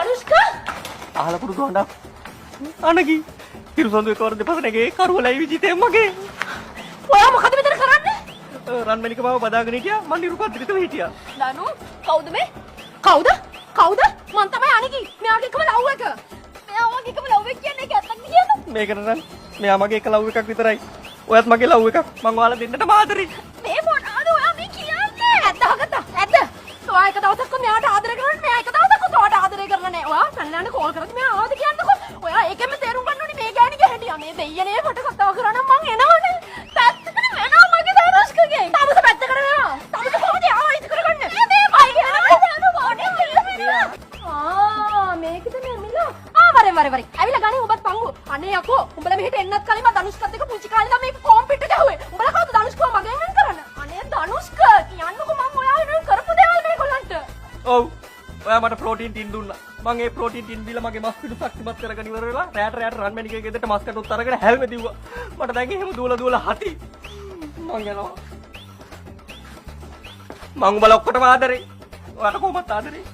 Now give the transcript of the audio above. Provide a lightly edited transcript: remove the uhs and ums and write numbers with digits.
Danushka? අහලා පුරුදු හොඳ. අනගි. හිරුසොන්දු එකවර දෙපස නැගේ කරුවලයි විජිතේ මගේ. ඔයා මොකද මෙතන කරන්නේ? රන්මැණික මාව බදාගෙන හිටියා. මං නිරුපද්‍රිතව හිටියා. දනු කවුද මේ? කවුද? කවුද? මං තමයි අනගි. මෙයාගේ එකම ලව් එක. මෙයා වගේ එකම ලව් එක කියන්නේ ඒක ඇත්තක්ද කියන්න? මේක නරන්. මෙයා මගේ එක ලව් එකක් විතරයි. ඔයත් මගේ ලව් එකක්. මං ඔයාලා දෙන්නටම ආදරෙයි. මේ මොනවාද ඔයා මේ කියන්නේ? ඇත්ත හගත්තා. ඇත්ත. ඔයා එක දවසක් මෙයාට ආදරය කරනවා මෙයා එක දවසක් ඔයාට ආදරය කරලා නැහැ. ඔයා පැනලානේ කෝල් කරත් මෙයා ආවද කියන්නකෝ. ඔයා ඒකෙම තේරුම් ගන්න ඕනේ මේ ගෑණිගේ හැටි. මේ දෙයියනේ කොට කතාව කරා නම් මං එනවනේ. පැත්තකට වෙනවා මගේ දරුස්කගේ. තාමස පැත්තකට වෙනවා. තාමස කොහොමද ආවා ඉද කරගන්නේ? මේ මයි කියන්නේ. මේකද මේ මිලා. වරේ. ඇවිල්ලා ගන්නේ ඔබත් පංගු. අනේ යකෝ උඹලා මෙහෙට එන්නත් කලින් මම ධනුෂ්කත් එක්ක පුංචි කාලේ නම් මේක කොම්පිට ගැහුවේ. උඹලා කවුද ධනුෂ්කව මගෙන් වෙන් කරන්න? අනේ ධනුෂ්ක කියන්නකෝ මම ඔයා වෙනුවෙන් කරපු දේවල් මේගොල්ලන්ට. ඔව්. ඔයා මට ප්‍රෝටීන් ටින් දුන්නා. මං ඒ ප්‍රෝටීන් ටින් බීලා මගේ මස් පිඩු ශක්තිමත් කරගෙන ඉවර වෙලා රැට රන්මැණිකේ ගෙදරට මස් කටුත් අරගෙන හැල්මේ දිව්වා. මට දැන් එහෙම දුවලා හති. මං යනවා. මං උඹලා ඔක්කොටම ආදරේ. ඔයාට කොහොමද ආදරේ?